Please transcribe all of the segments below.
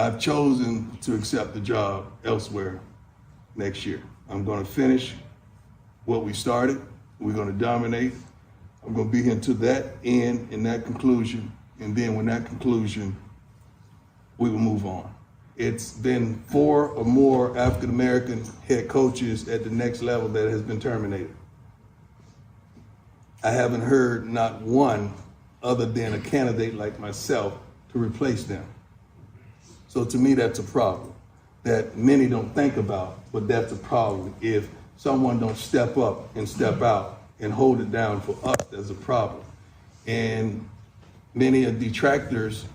I've chosen to accept the job elsewhere next year. I'm going to finish what we started. We're going to dominate. I'm going to be here to that end and that conclusion. And then when that conclusion, we will move on. It's been 4 or more African-American head coaches at the next level that has been terminated. I haven't heard not one other than a candidate like myself to replace them. So to me, that's a problem that many don't think about, but that's a problem. If someone don't step up and step out and hold it down for us, there's a problem. And many of detractors,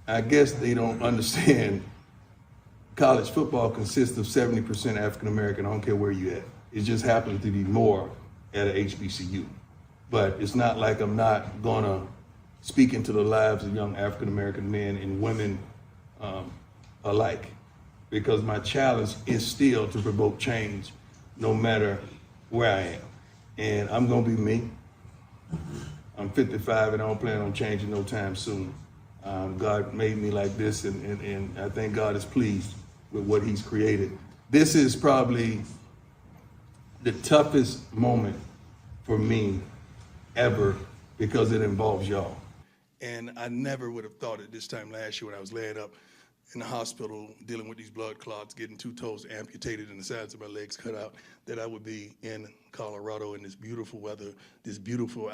I guess they don't understand college football consists of 70% African-American. I don't care where you at. It just happens to be more at a HBCU. But it's not like I'm not gonna speak into the lives of young African-American men and women alike, because my challenge is still to provoke change no matter where I am. And I'm gonna be me. I'm 55 and I don't plan on changing no time soon. God made me like this, and I think God is pleased with what he's created. This is probably the toughest moment for me ever because it involves y'all. And I never would have thought at this time last year when I was laying up in the hospital dealing with these blood clots, getting 2 toes amputated and the sides of my legs cut out, that I would be in Colorado in this beautiful weather, this beautiful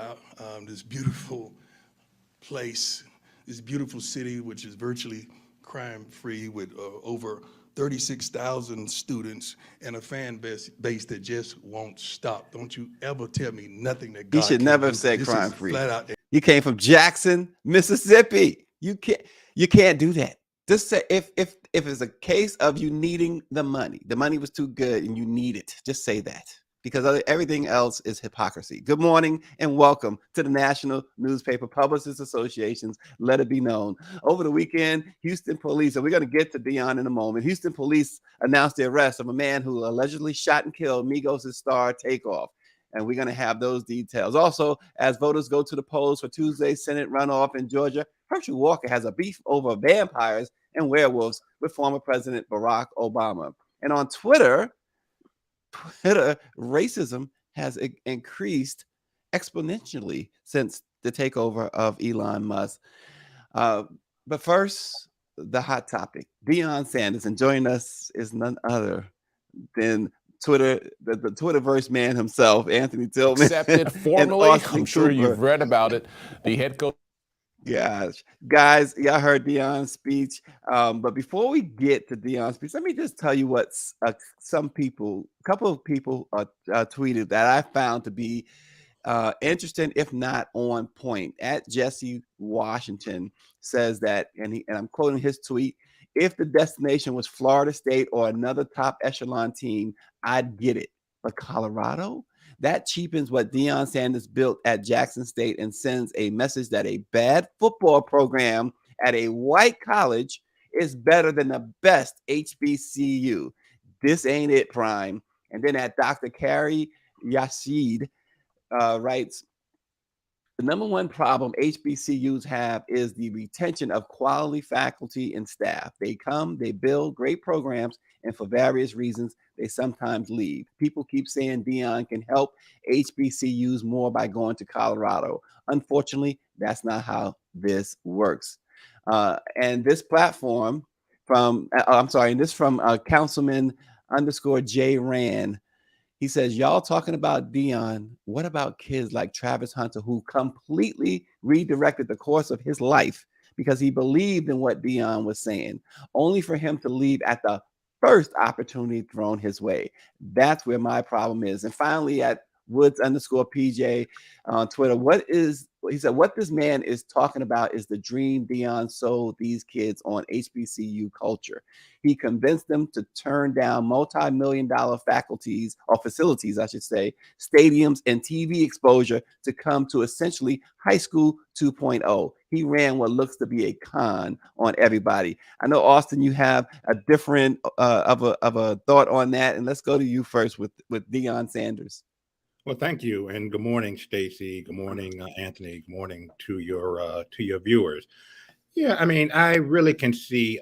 place, this beautiful city, which is virtually crime-free with over 36,000 students and a fan base that just won't stop. Don't you ever tell me nothing that God He should never have said crime-free. You came from Jackson, Mississippi. You can't do that. Just say if it's a case of you needing the money was too good and you need it, just say that, because everything else is hypocrisy. Good morning and welcome to the National Newspaper Publicists Association's Let It Be Known. Over the weekend, Houston police, and we're going to get to Deion in a moment, Houston police announced the arrest of a man who allegedly shot and killed Migos' star Takeoff. And we're going to have those details. Also, as voters go to the polls for Tuesday's Senate runoff in Georgia, Herschel Walker has a beef over vampires and werewolves with former President Barack Obama. And on Twitter, racism has increased exponentially since the takeover of Elon Musk. But first, the hot topic. Deion Sanders, and joining us is none other than the Twitterverse man himself, Anthony Tillman. Accepted formally. I'm sure you've read about it. The head coach. Gosh, guys, y'all heard Deion's speech. But before we get to Deion's speech, let me just tell you what a couple of people tweeted that I found to be interesting, if not on point. At Jesse Washington says that, and I'm quoting his tweet: "If the destination was Florida State or another top echelon team, I'd get it. But Colorado? That cheapens what Deion Sanders built at Jackson State and sends a message that a bad football program at a white college is better than the best HBCU. This ain't it, Prime." And then at Dr. Carrie Yashid writes, "The number one problem HBCUs have is the retention of quality faculty and staff. They come, they build great programs, and for various reasons, they sometimes leave. People keep saying Deion can help HBCUs more by going to Colorado. Unfortunately, that's not how this works." And this platform from Councilman _J Rand. He says, "Y'all talking about Deion. What about kids like Travis Hunter, who completely redirected the course of his life because he believed in what Deion was saying, only for him to leave at the first opportunity thrown his way? That's where my problem is." And finally, at Woods _PJ on Twitter, he said, "What this man is talking about is the dream Deion sold these kids on HBCU culture. He convinced them to turn down multi-million-dollar facilities, I should say, stadiums and TV exposure to come to essentially high school 2.0. He ran what looks to be a con on everybody." I know, Austin, you have a different of a thought on that, and let's go to you first with Deion Sanders. Well, thank you, and good morning, Stacey. Good morning, Anthony. Good morning to your viewers. Yeah, I mean, I really can see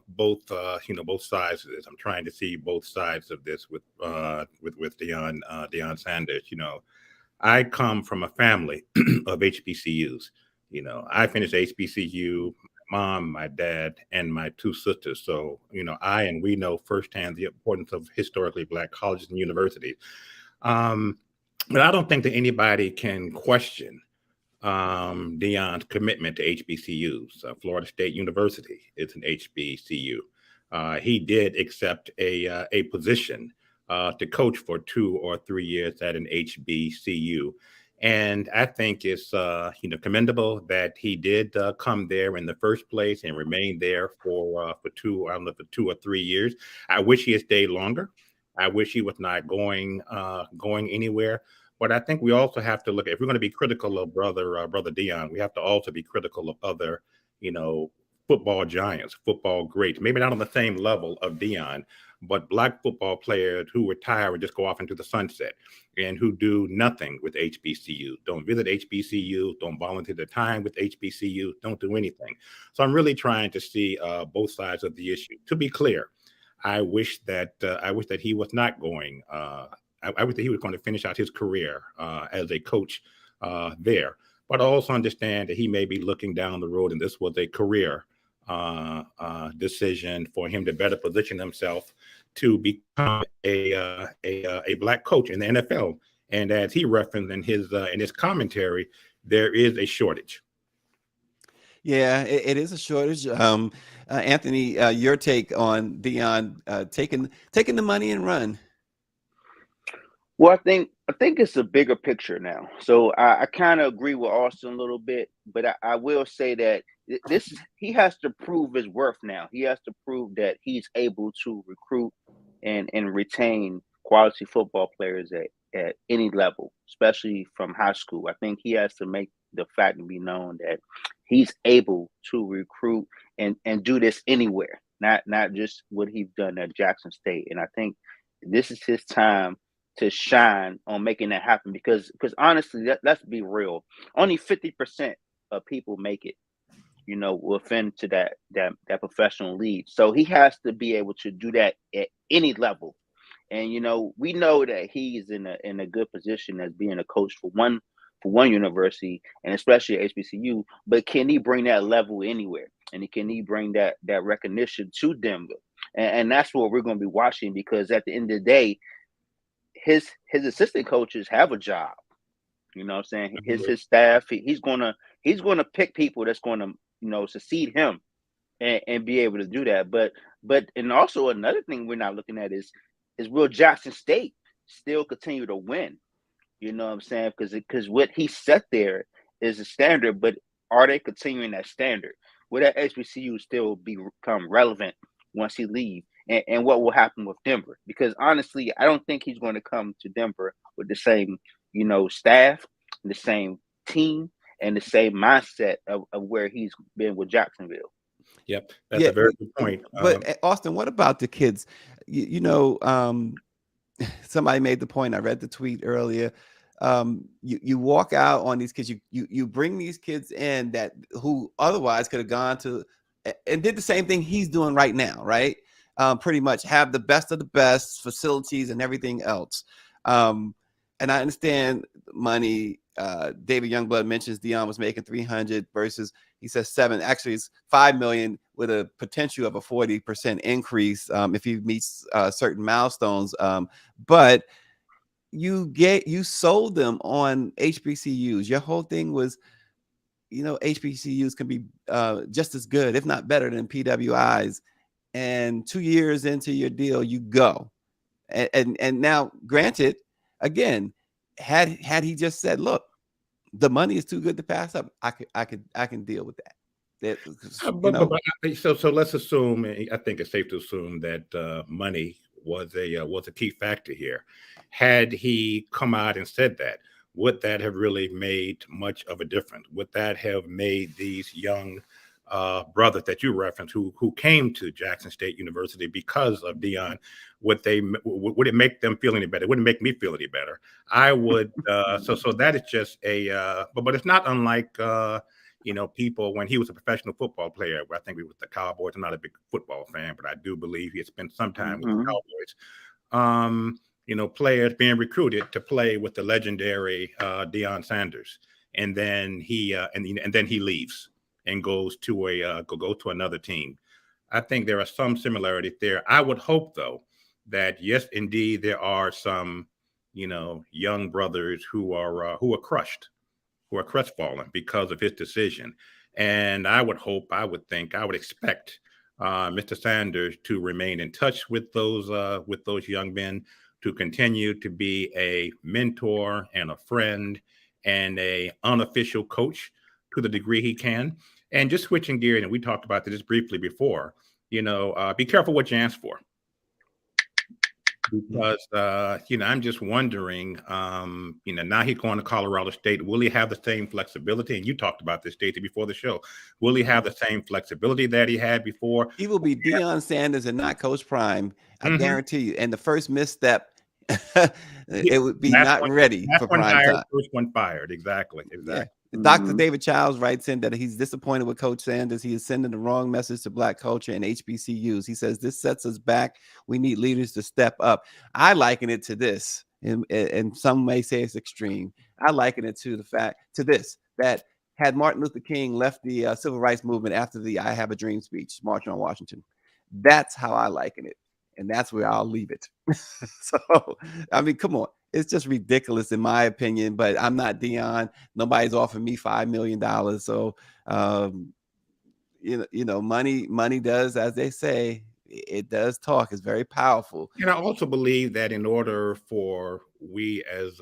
both both sides of this. I'm trying to see both sides of this with Deion Sanders. I come from a family of HBCUs. I finished HBCU, my mom, my dad, and my two sisters. So, we know firsthand the importance of historically Black colleges and universities. Um, but I don't think that anybody can question Deion's commitment to HBCUs. Florida State University is an HBCU. He did accept a position to coach for 2 or 3 years at an HBCU. And I think it's commendable that he did come there in the first place and remain there for 2 or 3 years. I wish he had stayed longer. I wish he was not going anywhere. But I think we also have to look at, if we're going to be critical of brother Deion, we have to also be critical of other, football giants, football greats. Maybe not on the same level of Deion, but Black football players who retire and just go off into the sunset and who do nothing with HBCU, don't visit HBCU, don't volunteer their time with HBCU, don't do anything. So I'm really trying to see both sides of the issue. To be clear, I wish that he was not going. I wish that he was going to finish out his career as a coach there. But I also understand that he may be looking down the road, and this was a career decision for him to better position himself to become a Black coach in the NFL. And as he referenced in his commentary, there is a shortage. Yeah, it is a shortage. Anthony, your take on Deion taking the money and run. Well, I think it's a bigger picture now. So I kind of agree with Austin a little bit, but I will say that he has to prove his worth now. He has to prove that he's able to recruit and retain quality football players at any level, especially from high school. I think he has to make the fact to be known that he's able to recruit and do this anywhere, not just what he's done at Jackson State. And I think this is his time to shine on making that happen, because honestly, let's be real, only 50% of people make it, within to that professional league. So he has to be able to do that at any level. And we know that he's in a good position as being a coach for one university, and especially at HBCU. But can he bring that level anywhere? And can he bring that recognition to Denver? And that's what we're going to be watching, because at the end of the day, his assistant coaches have a job. You know what I'm saying? His staff, he's gonna pick people that's gonna succeed him and be able to do that. But and also another thing we're not looking at is will Jackson State still continue to win? You know what I'm saying? Because what he set there is a standard, but are they continuing that standard? Will that HBCU still become relevant once he leaves? And what will happen with Denver? Because honestly, I don't think he's going to come to Denver with the same, staff, the same team, and the same mindset of where he's been with Jacksonville. Yep, that's a very good point. But Austin, what about the kids? Somebody made the point. I read the tweet earlier. You walk out on these kids. You bring these kids in who otherwise could have gone to and did the same thing he's doing right now, right? Pretty much have the best of the best facilities and everything else. And I understand money. David Youngblood mentions Deion was making 300 versus he says 7. Actually, it's 5 million with a potential of a 40% increase if he meets certain milestones. But you sold them on HBCUs. Your whole thing was, HBCUs can be just as good, if not better, than PWIs. And 2 years into your deal, you go. And now, granted, again, had he just said, "Look, the money is too good to pass up," I can deal with that. So let's assume. I think it's safe to assume that money was a key factor here. Had he come out and said that, would that have really made much of a difference? Would that have made these young brothers that you referenced who came to Jackson State University because of Deion, would it make them feel any better? It wouldn't make me feel any better. I would. So that is just but it's not unlike people, when he was a professional football player, I think he was with the Cowboys. I'm not a big football fan, but I do believe he had spent some time with the Cowboys. Players being recruited to play with the legendary Deion Sanders, and then he leaves and goes to another team. I think there are some similarities there. I would hope, though, that yes, indeed, there are some, young brothers who are crushed, who are crestfallen because of his decision. And I would hope, I would expect Mr. Sanders to remain in touch with those young men, to continue to be a mentor and a friend and a unofficial coach to the degree he can. And just switching gears, and we talked about this briefly before, be careful what you ask for. Because, I'm just wondering, now he's going to Colorado State. Will he have the same flexibility? And you talked about this, Stacey, before the show. Will he have the same flexibility that he had before? He will be Deion Sanders and not Coach Prime. I guarantee you. And the first misstep, it would be not ready for prime time. First one fired. Exactly. Yeah. Dr. David Childs writes in that he's disappointed with Coach Sanders. He is sending the wrong message to Black culture and HBCUs. He says this sets us back. We need leaders to step up. I liken it to this, and some may say it's extreme. I liken it to this, that had Martin Luther King left the civil rights movement after the I Have a Dream speech, marching on Washington. That's how I liken it. And that's where I'll leave it. So, I mean, come on. It's just ridiculous in my opinion, but I'm not Deion. Nobody's offering me $5 million. So, money does, as they say, it does talk. It's very powerful. And I also believe that in order for we as,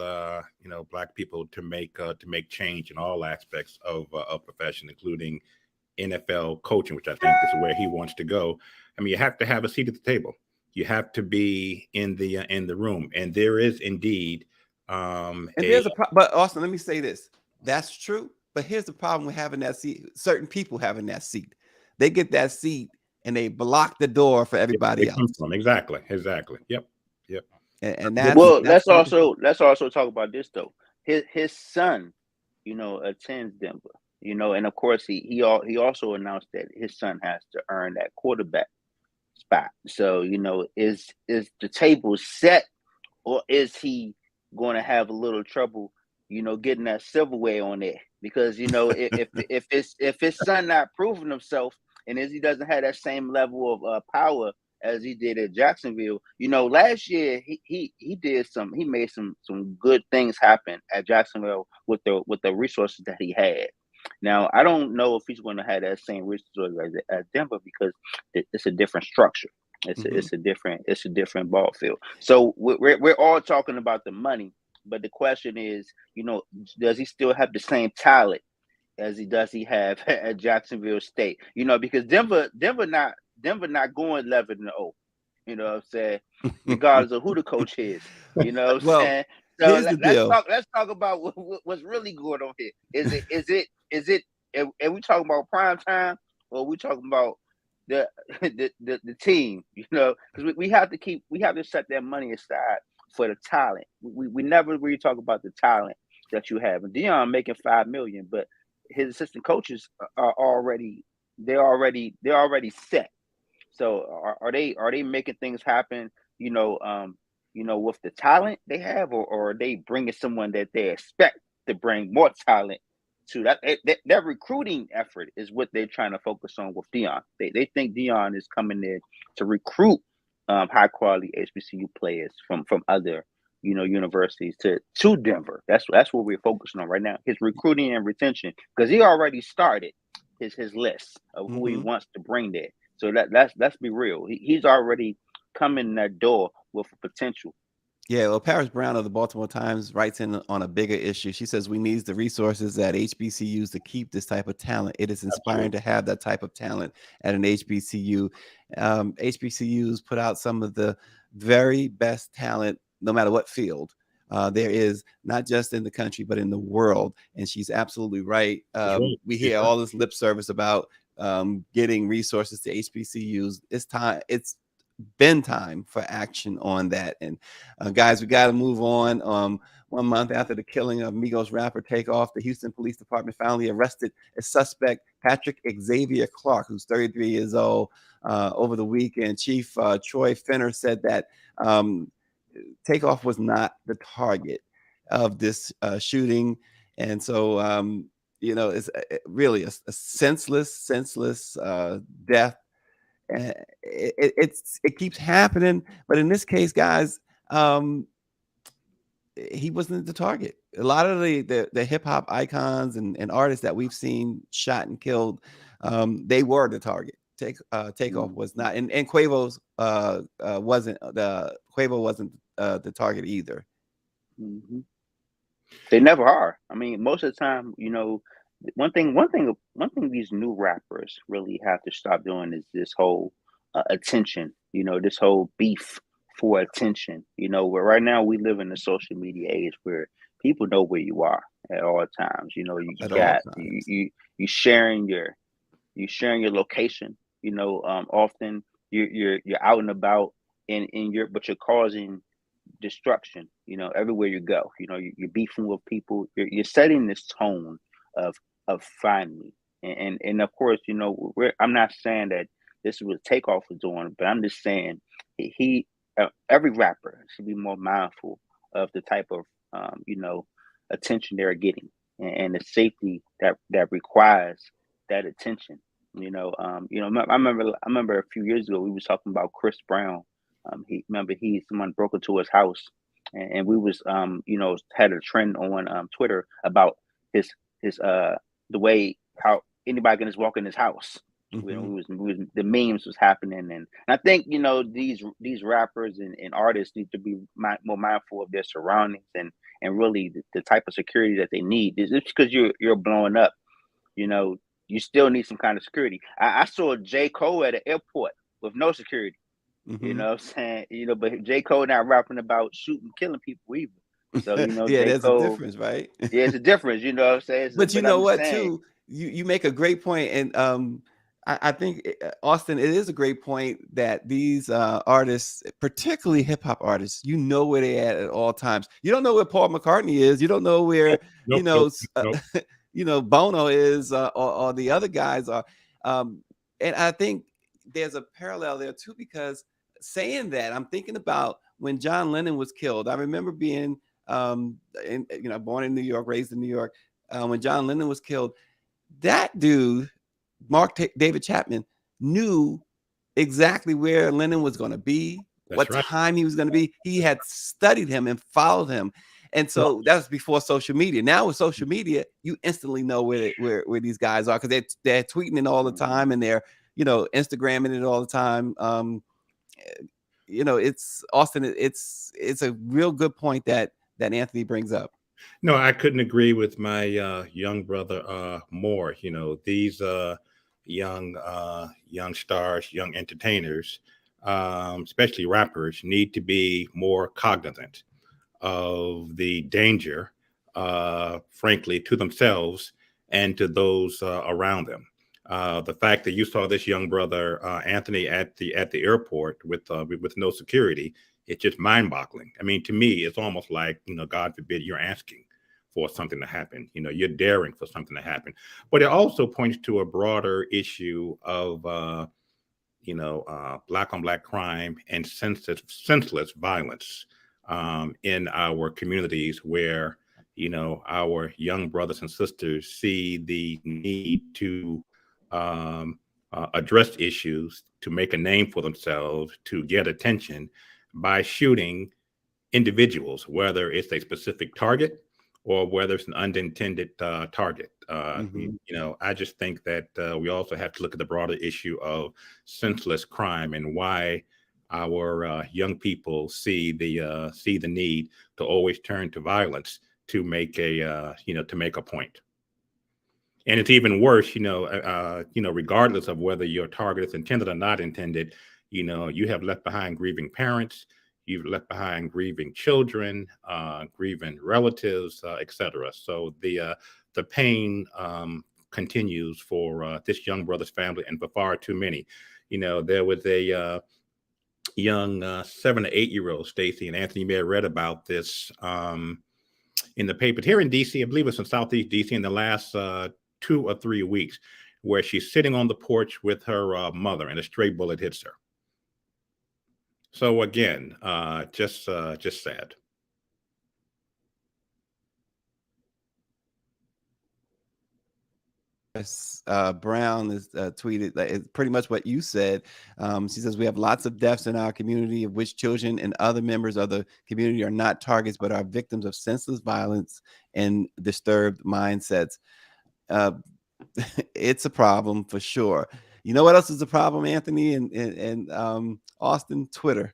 Black people to make change in all aspects of profession, including NFL coaching, which I think is where he wants to go. I mean, you have to have a seat at the table. You have to be in the room, and there is indeed. There's but Austin, let me say this: that's true. But here's the problem with having that seat. Certain people having that seat, they get that seat and they block the door for everybody else. Exactly. Yep. And that's let's also talk about this though. His son, attends Denver. And of course he also announced that his son has to earn that quarterback spot. So, is the table set, or is he going to have a little trouble, getting that silverware on there? Because, if his son not proving himself, and as he doesn't have that same level of power as he did at Jacksonville, last year he made some good things happen at Jacksonville with the resources that he had. Now, I don't know if he's going to have that same resources as Denver, because it's a different structure. It's a different ball field. So we're all talking about the money, but the question is, does he still have the same talent as he have at Jacksonville State? Because Denver not going 11-0. You know what I'm saying? Regardless of who the coach is. You know what I'm saying? So let's talk about what's really going on here. Is it? Are we talking about prime time, or are we talking about the team? Because we have to set that money aside for the talent. We never really talk about the talent that you have. And Deion making $5 million, but his assistant coaches are already set. So are they making things happen? With the talent they have, or are they bringing someone that they expect to bring more talent to? That recruiting effort is what they're trying to focus on with Deion. They think Deion is coming there to recruit high quality HBCU players from other universities to Denver. That's what we're focusing on right now. His recruiting and retention, because he already started his list of who he wants to bring there. So let's be real. He's already come in that door with potential. Yeah, well, Paris Brown of the Baltimore Times writes in on a bigger issue. She says we need the resources at HBCUs to keep this type of talent. It is inspiring to have that type of talent at an HBCU. HBCUs put out some of the very best talent, no matter what field there is, not just in the country, but in the world. And she's absolutely right. We hear all this lip service about getting resources to HBCUs. It's time. It's been time for action on that. And guys, we got to move on. month after the killing of Migos rapper Takeoff, the Houston Police Department finally arrested a suspect, Patrick Xavier Clark, who's 33 years old, over the weekend. Chief Troy Fenner said that Takeoff was not the target of this shooting. And so, it's really a senseless death. And it keeps happening. But in this case, guys, he wasn't the target. A lot of the hip hop icons and artists that we've seen shot and killed, they were the target. Takeoff was not, and Quavo's wasn't the target either. Mm-hmm. They never are. I mean, most of the time, one thing these new rappers really have to stop doing is this whole attention. This whole beef for attention. Where right now we live in the social media age where people know where you are at all times. You sharing your location. Often you're out and about but you're causing destruction, everywhere you go. You're beefing with people. You're setting this tone of find me. And of course, I'm not saying that this is what Takeoff was doing, but I'm just saying every rapper should be more mindful of the type of attention they're getting and the safety that requires that attention. I remember a few years ago we was talking about Chris Brown. Someone broke into his house, and we was had a trend on Twitter about his the way how anybody can just walk in his house. Mm-hmm. The memes was happening, and I think these rappers and artists need to be more mindful of their surroundings and really the type of security that they need. It's because you're blowing up, you still need some kind of security. I saw J. Cole at an airport with no security. Mm-hmm. You know what I'm saying? But J. Cole not rapping about shooting, killing people either. So yeah, J. there's Cole, a difference, right? Yeah, it's a difference. You know what I'm saying? But you know what, too? You make a great point, and I think Austin, it is a great point that these artists, particularly hip hop artists, where they at all times. You don't know where Paul McCartney is. You don't know where Nope. Bono is, or the other guys are. And I think there's a parallel there too, because saying that, I'm thinking about when John Lennon was killed. I remember being, born in New York, raised in New York. When John Lennon was killed, that dude, David Chapman, knew exactly where Lennon was going to be, time he was going to be. He had studied him and followed him. And so that was before social media. Now with social media, you instantly know where these guys are, because they're tweeting it all the time, and they're Instagramming it all the time. It's Austin. It's a real good point that Anthony brings up. No, I couldn't agree with my young brother more. These young stars, young entertainers, especially rappers, need to be more cognizant of the danger, frankly, to themselves and to those around them. The fact that you saw this young brother Anthony at the airport with no security, it's just mind-boggling. I mean, to me, it's almost like, God forbid, you're asking for something to happen. You're daring for something to happen. But it also points to a broader issue of black on black crime and senseless violence in our communities, where our young brothers and sisters see the need to address issues, to make a name for themselves, to get attention by shooting individuals, whether it's a specific target or whether it's an unintended target. I just think that we also have to look at the broader issue of senseless crime and why our young people see the need to always turn to violence to make a point. And it's even worse, regardless of whether your target is intended or not intended. You have left behind grieving parents, you've left behind grieving children, grieving relatives, etc. So the pain continues for this young brother's family and for far too many. There was a young 7 to 8 year old, Stacy and Anthony may have read about this. in the paper here in DC. I believe it's in Southeast DC in the last 2 or 3 weeks, where she's sitting on the porch with her mother, and a stray bullet hits her. So again, just sad. Brown is tweeted that it's pretty much what you said. She says, we have lots of deaths in our community, of which children and other members of the community are not targets, but are victims of senseless violence and disturbed mindsets. It's a problem for sure. You know what else is a problem, Anthony and Austin? Twitter.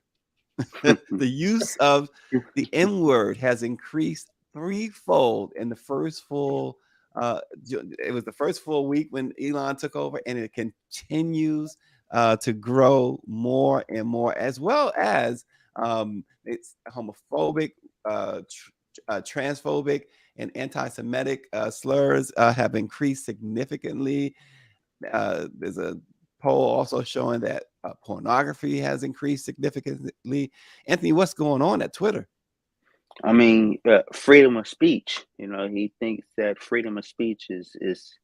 The use of the N-word has increased threefold in the first full it was the first full week when Elon took over, and it continues to grow more and more, as well as it's homophobic, transphobic, and anti-Semitic slurs have increased significantly. There's a poll also showing that pornography has increased significantly. Anthony, what's going on at Twitter? I mean, freedom of speech. You know, he thinks that freedom of speech is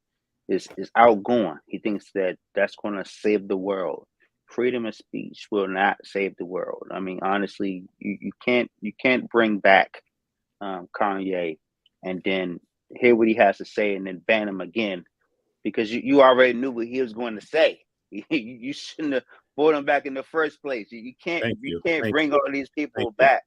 outgoing. He thinks that that's going to save the world. Freedom of speech will not save the world. I mean, honestly, you can't bring back Kanye and then hear what he has to say and then ban him again, because you already knew what he was going to say. You shouldn't have brought him back in the first place. You can't bring all these people back,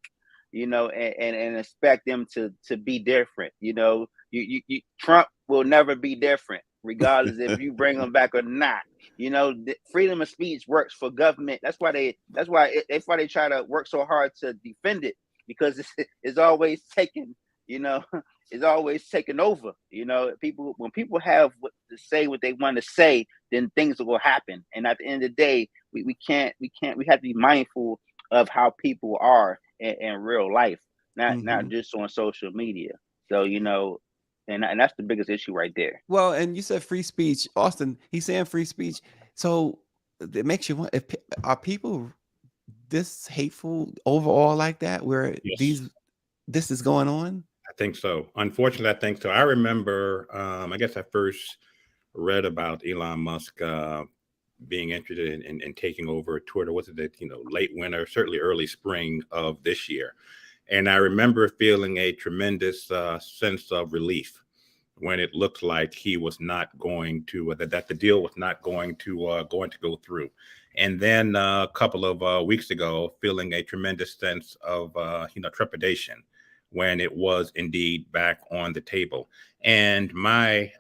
you know, and expect them to be different. You know, you Trump will never be different, regardless if you bring them back or not. You know, freedom of speech works for government. That's why they try to work so hard to defend it, because it's always taken, you know, it's always taken over. You know, when people have to say what they want to say, then things will happen. And at the end of the day, we have to be mindful of how people are in real life, not just on social media. So, you know, and that's the biggest issue right there. Well, and you said free speech, Austin. He's saying free speech, so it makes you want: are people this hateful overall like that, where this is going on? I think so. Unfortunately, I think so. I remember, I guess I first read about Elon Musk being interested in taking over Twitter. Was it, late winter, certainly early spring of this year? And I remember feeling a tremendous sense of relief when it looked like he was not going to, that the deal was not going to go through. And then a couple of weeks ago, feeling a tremendous sense of trepidation when it was indeed back on the table. And my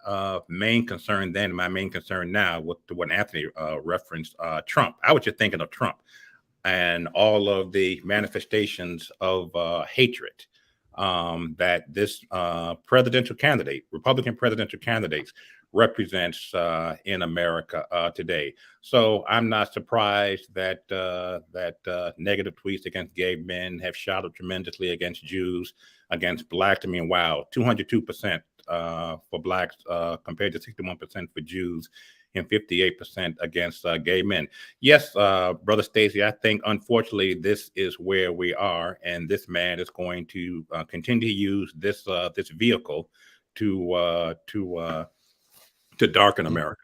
main concern then, my main concern now, with what Anthony referenced, Trump. I was just thinking of Trump and all of the manifestations of hatred that this presidential candidate, Republican presidential candidates, represents in America today. So I'm not surprised that negative tweets against gay men have shot up tremendously against Jews, against blacks. I mean, wow, 202% for blacks compared to 61% for Jews, and 58% against gay men. Yes, Brother Stacy, I think unfortunately this is where we are, and this man is going to continue to use this vehicle to darken America.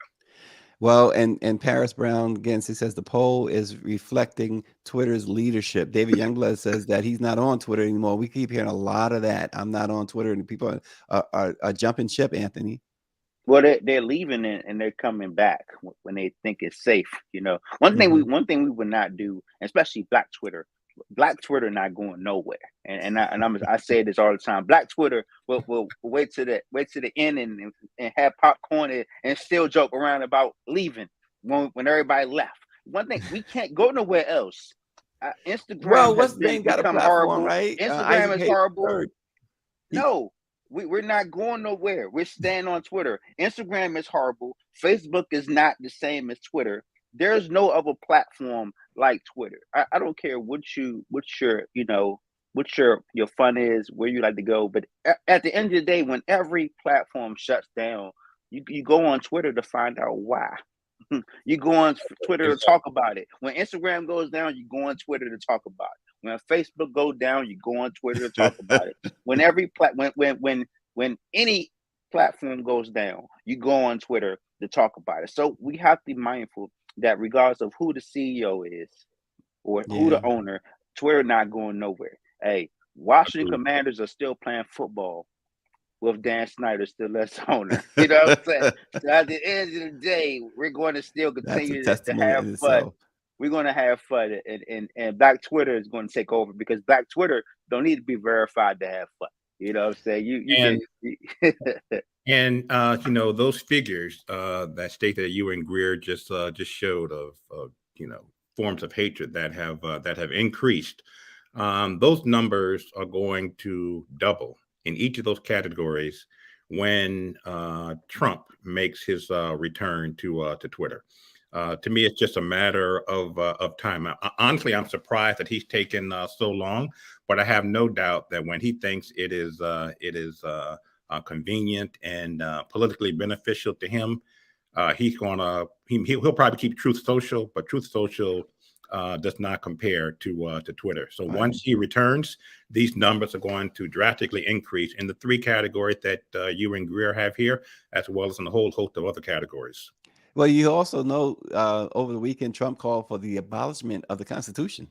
Well, and Paris Brown, again, she says the poll is reflecting Twitter's leadership. David Youngblood says that he's not on Twitter anymore. We keep hearing a lot of that. I'm not on Twitter, and people are jumping ship, Anthony. Well, they're leaving and they're coming back when they think it's safe. You know, one thing we would not do, especially Black Twitter not going nowhere. And I say this all the time. Black Twitter will wait to the end and have popcorn and still joke around about leaving when everybody left. One thing, we can't go nowhere else. Instagram. Well, what's the name? Got a platform, horrible. Right? Instagram is horrible. No. We're not going nowhere. We're staying on Twitter. Instagram is horrible. Facebook is not the same as Twitter. There's no other platform like Twitter. I don't care what your fun is, where you like to go. But at the end of the day, when every platform shuts down, you go on Twitter to find out why. You go on Twitter to talk about it. When Instagram goes down, you go on Twitter to talk about it. When Facebook goes down, you go on Twitter to talk about it. When when any platform goes down, you go on Twitter to talk about it. So we have to be mindful that regardless of who the CEO is or who the owner, Twitter not going nowhere. Hey, Washington Commanders are still playing football with Dan Snyder still as owner. You know what I'm saying? So at the end of the day, we're going to still continue to have fun. We're going to have fun, and Black Twitter is going to take over, because Black Twitter don't need to be verified to have fun. You know what I'm saying? You know, those figures that state that you and Greer just showed of you know, forms of hatred that have increased. Those numbers are going to double in each of those categories when Trump makes his return to Twitter. To me, it's just a matter of time. Honestly, I'm surprised that he's taken so long, but I have no doubt that when he thinks it is convenient and politically beneficial to him, he'll probably keep Truth Social, but Truth Social does not compare to Twitter. So once he returns, these numbers are going to drastically increase in the three categories that you and Greer have here, as well as in a whole host of other categories. Well, you also know over the weekend, Trump called for the abolishment of the Constitution.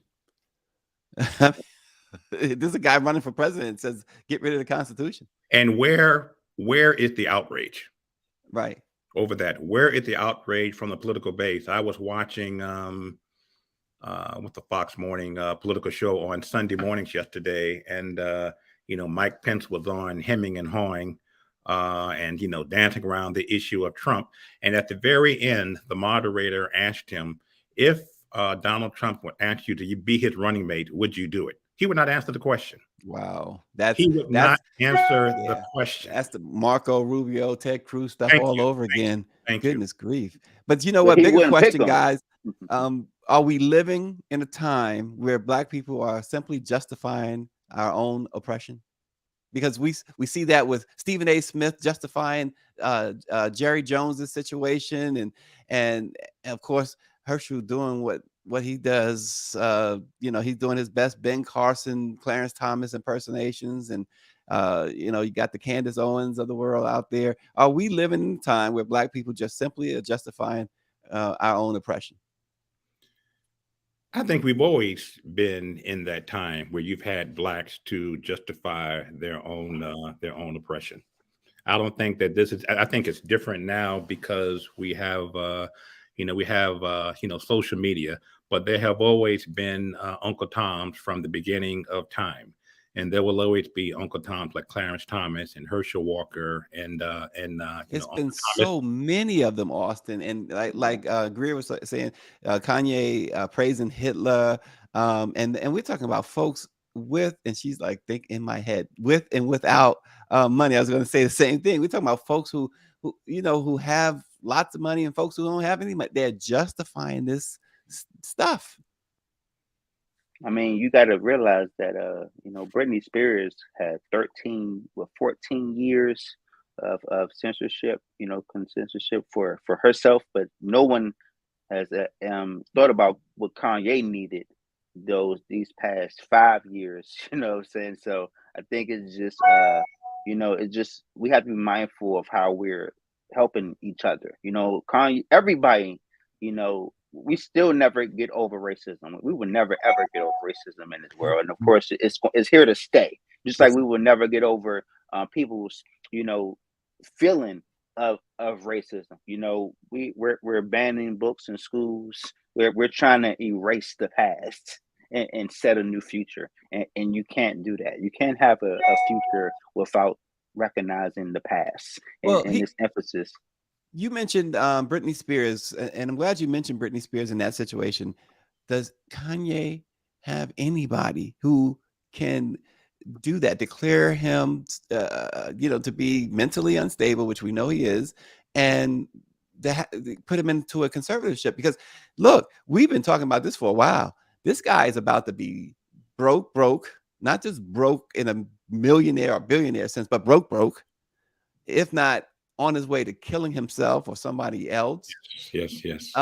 This is a guy running for president, says, get rid of the Constitution. And where is the outrage? Right. Over that. Where is the outrage from the political base? I was watching with the Fox Morning political show on Sunday mornings yesterday, and you know, Mike Pence was on hemming and hawing and, you know, dancing around the issue of Trump. And at the very end, the moderator asked him, if Donald Trump would ask you to be his running mate, would you do it? He would not answer the question. Wow. He would not answer the question. That's the Marco Rubio, Ted Cruz stuff all over again. Goodness grief. But you know what? Bigger question, guys. Are we living in a time where Black people are simply justifying our own oppression? Because we see that with Stephen A. Smith justifying Jerry Jones's situation, and of course Herschel doing what he does. You know, he's doing his best Ben Carson, Clarence Thomas impersonations, and you know, you got the Candace Owens of the world out there. Are we living in a time where Black people just simply are justifying our own oppression? I think we've always been in that time where you've had Blacks to justify their own oppression. I don't think that this is. I think it's different now because we have, you know, social media. But there have always been Uncle Toms from the beginning of time, and there will always be Uncle Toms like Clarence Thomas and Herschel Walker and it's been so many of them, Austin, and like Greer was saying, Kanye praising Hitler, and we're talking about folks with, and she's like, think in my head, with and without money. I was going to say the same thing. We're talking about folks who you know, who have lots of money and folks who don't have any money. They're justifying this stuff. I mean, you got to realize that, you know, Britney Spears had 14 years of censorship, you know, censorship for herself, but no one has thought about what Kanye needed these past 5 years, you know what I'm saying? So I think it's just, you know, it's just, we have to be mindful of how we're helping each other. You know, Kanye, everybody, you know, we still never get over racism. We will never ever get over racism in this world, and of course, it's here to stay. Just like we will never get over people's, you know, feeling of racism. You know, we're banning books in schools. We're trying to erase the past and set a new future, and you can't do that. You can't have a future without recognizing the past and this emphasis. You mentioned Britney Spears, and I'm glad you mentioned Britney Spears in that situation. Does Kanye have anybody who can do that, declare him, you know, to be mentally unstable, which we know he is, and put him into a conservatorship? Because look, we've been talking about this for a while. This guy is about to be broke, not just broke in a millionaire or billionaire sense, but broke, if not on his way to killing himself or somebody else. Yes.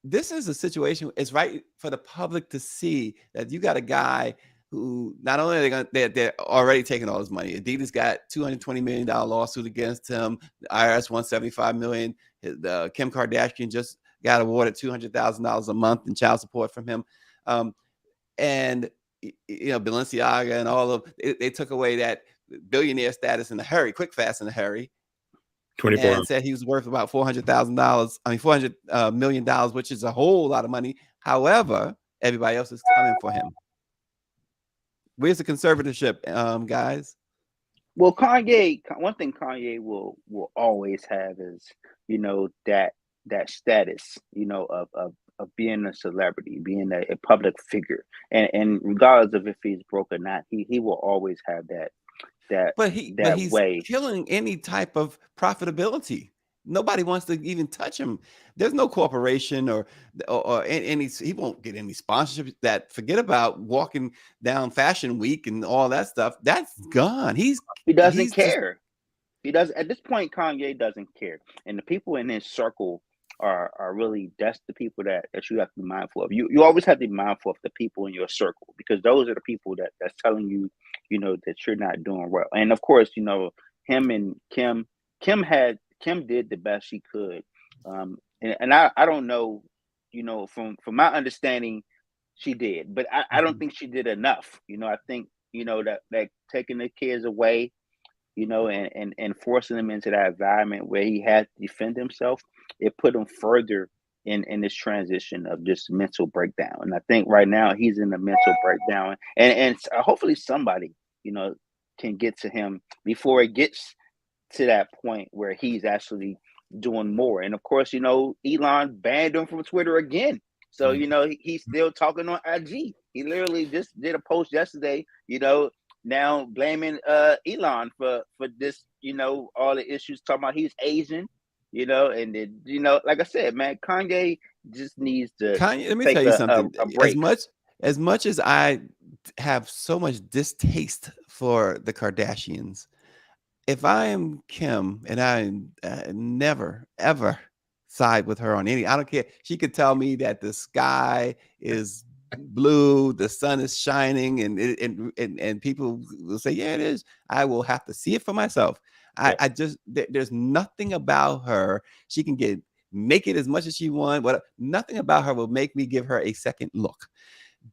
this is a situation. It's right for the public to see that you got a guy who not only are they're already taking all his money. Adidas got $220 million lawsuit against him. The IRS $175 million. Kim Kardashian just got awarded $200,000 a month in child support from him. And Balenciaga and all of they took away that billionaire status in a hurry, quick, fast, in a hurry. 24 and said he was worth about $400 million, which is a whole lot of money. However, everybody else is coming for him. Where's the conservatorship, guys? Well, Kanye, one thing Kanye will always have is, that status, of being a celebrity, being a public figure, and regardless of if he's broke or not, he will always have that. But he's killing any type of profitability. Nobody wants to even touch him. There's no corporation or any. He won't get any sponsorship. Forget about walking down Fashion Week and all that stuff. That's gone. He doesn't care. He does at this point. Kanye doesn't care, and the people in his circle are really, that's the people that you have to be mindful of. You always have to be mindful of the people in your circle, because those are the people that's telling you, that you're not doing well. And of course, him and Kim did the best she could. And I don't know, from my understanding, she did, but I don't think she did enough. I think, that taking the kids away, and forcing him into that environment where he had to defend himself, it put him further in this transition of just mental breakdown. And I think right now he's in a mental breakdown, and hopefully somebody, can get to him before it gets to that point where he's actually doing more. And of course, Elon banned him from Twitter again. So, he's still talking on IG. He literally just did a post yesterday, now blaming Elon for this, all the issues, talking about he's Asian, and then, like I said, man, Kanye just needs to let me tell you something. As much as I have so much distaste for the Kardashians, if I am Kim, and I never ever side with her on any, I don't care. She could tell me that the sky is blue, the sun is shining, and people will say, yeah, it is. I will have to see it for myself. I just, there's nothing about her. She can get naked as much as she wants. But nothing about her will make me give her a second look.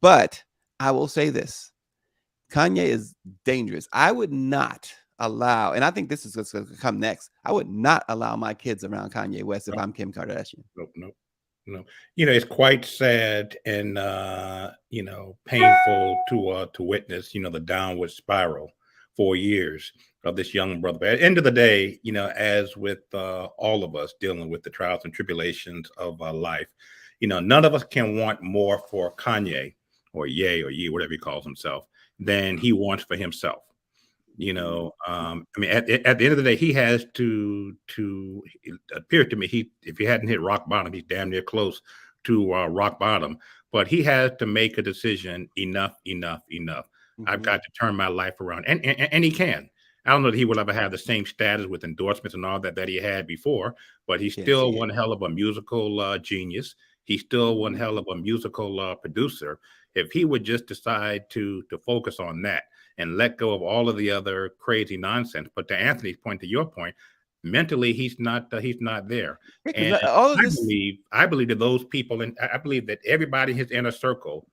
But I will say this: Kanye is dangerous. I would not allow, and I think this is going to come next, I would not allow my kids around Kanye West if I'm Kim Kardashian. No. It's quite sad and painful to witness, the downward spiral for years of this young brother. But at the end of the day, as with all of us dealing with the trials and tribulations of life, none of us can want more for Kanye or Ye, whatever he calls himself, than he wants for himself. I mean, at the end of the day, he has to it appeared to me, if he hadn't hit rock bottom, he's damn near close to rock bottom, but he has to make a decision. Enough. I've got to turn my life around, and he can. I don't know that he will ever have the same status with endorsements and all that he had before, but he's still one hell of a musical genius. He's still one hell of a musical producer. If he would just decide to focus on that and let go of all of the other crazy nonsense. But to Anthony's point, to your point, mentally he's not there. And I believe that those people, and I believe that everybody in his inner circle,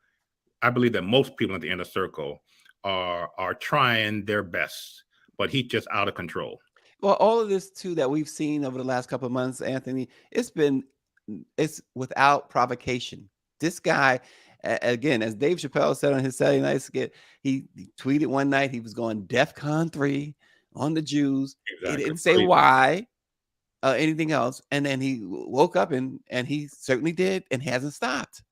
I believe that most people in the inner circle are trying their best, but he's just out of control. Well, all of this too that we've seen over the last couple of months, Anthony, it's without provocation. This guy, again, as Dave Chappelle said on his Saturday Night Skit, he tweeted one night he was going DEFCON 3 on the Jews. Exactly. He didn't say why, anything else, and then he woke up and he certainly did, and hasn't stopped.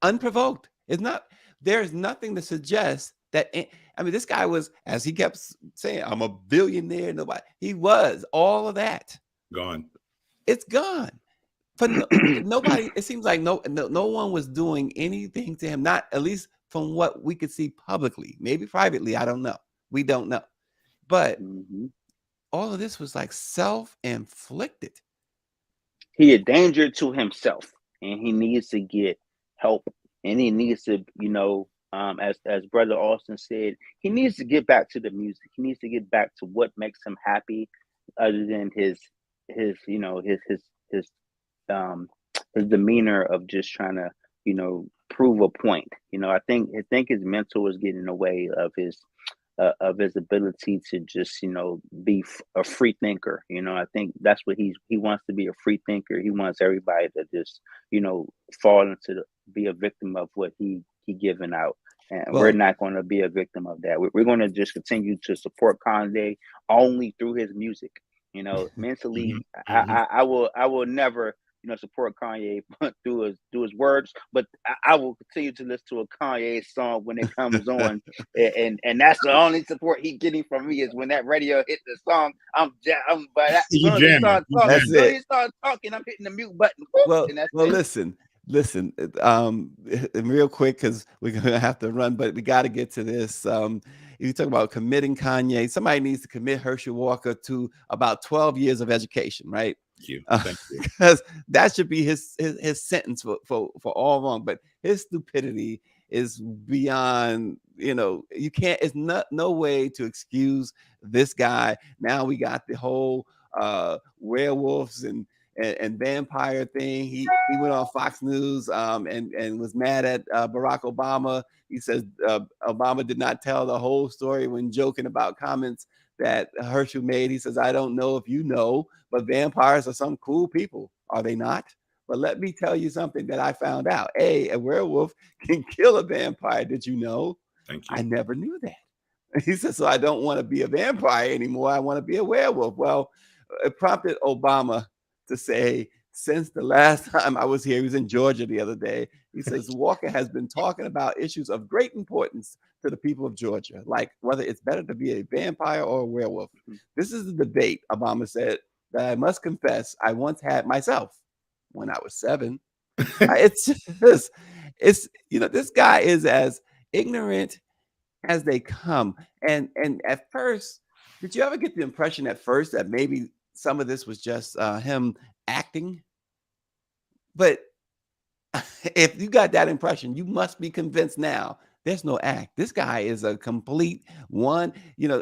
Unprovoked. There's nothing to suggest that. I mean, this guy was, as he kept saying, I'm a billionaire. He was all of that gone. It's gone. But nobody, it seems like no one was doing anything to him, not at least from what we could see publicly, maybe privately. I don't know. We don't know. But all of this was like self-inflicted. He a danger to himself. and he needs to get help, and he needs to, as Brother Austin said, he needs to get back to the music. He needs to get back to what makes him happy, other than his his demeanor of just trying to, prove a point. I think his mental is getting in the way of his ability to just, be a free thinker. I think that's what he wants, to be a free thinker. He wants everybody to just, fall into be a victim of what he giving out. And we're Well, not going to be a victim of that. We're going to just continue to support Kanye only through his music. Mentally, I will never, support Kanye through his words, but I will continue to listen to a Kanye song when it comes on, and that's the only support he getting from me, is when that radio hit the song. But as You soon as he jamming. starts You talking, that's it. I'm hitting the mute button, whoop, Well, and that's well, it. listen, real quick, because we're gonna have to run, but we got to get to this. You talk about committing Kanye. Somebody needs to commit Herschel Walker to about 12 years of education, right? Thank you. Thank you. Because that should be his sentence for all wrong. But his stupidity is beyond, you can't, it's not no way to excuse this guy. Now we got the whole werewolves and vampire thing. He went on Fox News and was mad at Barack Obama. He says Obama did not tell the whole story when joking about comments that Herschel made. He says, I don't know if you know, but vampires are some cool people, are they not? But let me tell you something that I found out. A werewolf can kill a vampire. Did you know? Thank you. I never knew that. He said, so I don't want to be a vampire anymore. I want to be a werewolf. Well, it prompted Obama to say, since the last time I was here, he was in Georgia the other day. He says, Walker has been talking about issues of great importance to the people of Georgia, like whether it's better to be a vampire or a werewolf. This is the debate, Obama said, that I must confess I once had myself when I was 7. It's just, this guy is as ignorant as they come. And at first, did you ever get the impression at first that maybe some of this was just him acting? But if you got that impression, you must be convinced now there's no act. This guy is a complete one.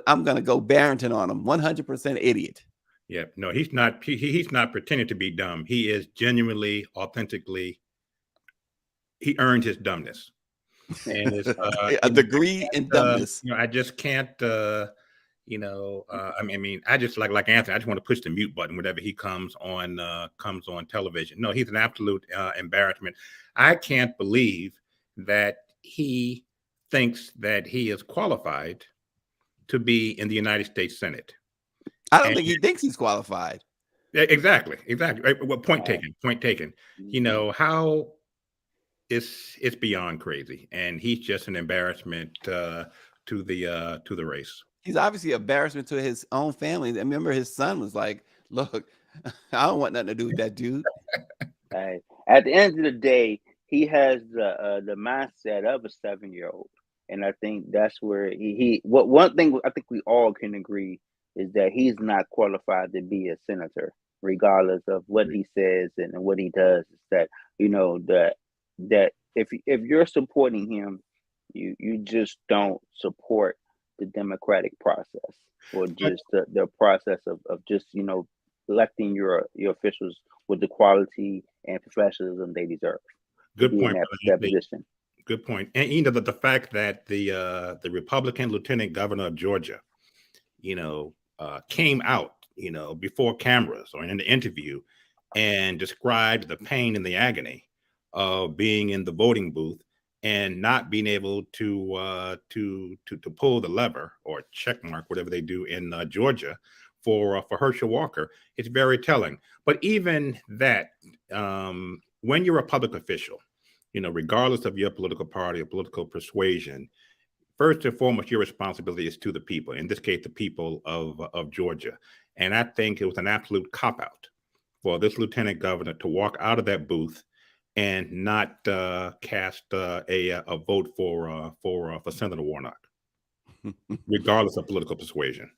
I'm going to go Barrington on him, 100% idiot. Yeah, no, he's not. He's not pretending to be dumb. He is genuinely, authentically. He earned his dumbness, and it's a degree in dumbness. I just can't. I mean, I just like Anthony. I just want to push the mute button whenever he comes on television. No, he's an absolute embarrassment. I can't believe that he thinks that he is qualified to be in the United States Senate. I don't think he thinks he's qualified. Exactly. Well, point taken. How it's beyond crazy, and he's just an embarrassment to the race. He's obviously an embarrassment to his own family. I remember his son was like, "Look, I don't want nothing to do with that dude." At the end of the day, he has the mindset of a 7-year-old, and I think that's where one thing I think we all can agree is that he's not qualified to be a senator, regardless of what he says and what he does. Is that that if you're supporting him, you just don't support the democratic process, or just the process of just electing your officials with the quality and professionalism they deserve. Good point. That position. Good point. And the fact that the Republican lieutenant governor of Georgia, came out, before cameras or in an interview and described the pain and the agony of being in the voting booth and not being able to pull the lever or check mark, whatever they do in Georgia for Herschel Walker. It's very telling. But even that, when you're a public official, regardless of your political party or political persuasion, first and foremost, your responsibility is to the people, in this case, the people of Georgia. And I think it was an absolute cop-out for this lieutenant governor to walk out of that booth and not cast a vote for Senator Warnock, regardless of political persuasion.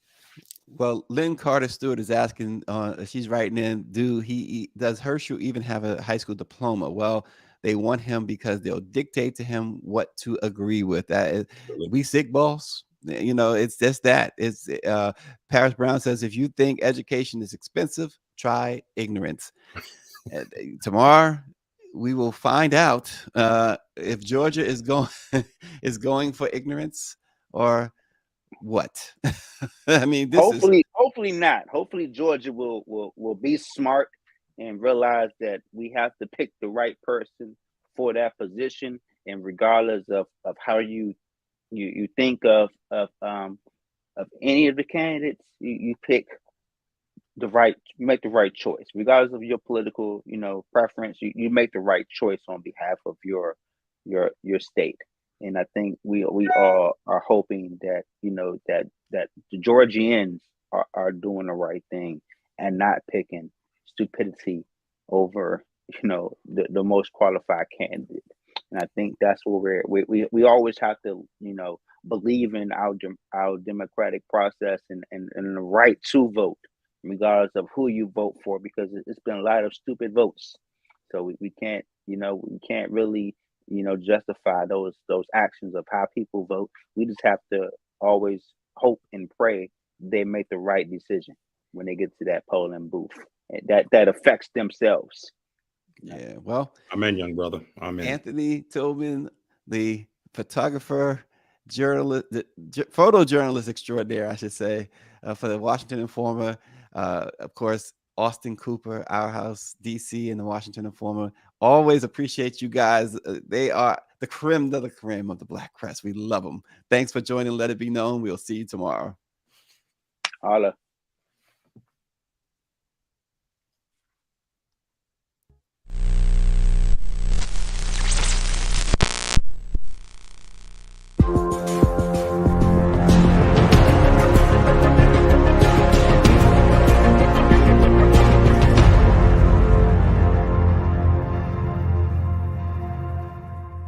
Well, Lynn Carter Stewart is asking, she's writing in, does Herschel even have a high school diploma? Well, they want him because they'll dictate to him what to agree with. That is, we sick, boss. You know, it's just that. It's Paris Brown says, if you think education is expensive, try ignorance. Tomorrow, we will find out if Georgia is going is going for ignorance or what. I mean, hopefully not. Hopefully Georgia will be smart and realize that we have to pick the right person for that position, and regardless of how you think of any of the candidates, you pick make the right choice, regardless of your political preference. You make the right choice on behalf of your state. And I think we all are hoping that that the Georgians are doing the right thing and not picking stupidity over the most qualified candidate. And I think that's where we always have to believe in our democratic process and the right to vote, regardless of who you vote for, because it's been a lot of stupid votes. So we can't really justify those actions of how people vote. We just have to always hope and pray they make the right decision when they get to that polling booth. That affects themselves. Yeah, well, amen, young brother. Amen. Anthony Tobin, the photographer, journalist, photojournalist extraordinaire, I should say, for the Washington Informer. Of course, Austin Cooper, Our House, DC, and the Washington Informer. Always appreciate you guys. They are the creme de la creme of the Black press. We love them. Thanks for joining Let It Be Known. We'll see you tomorrow. Holla.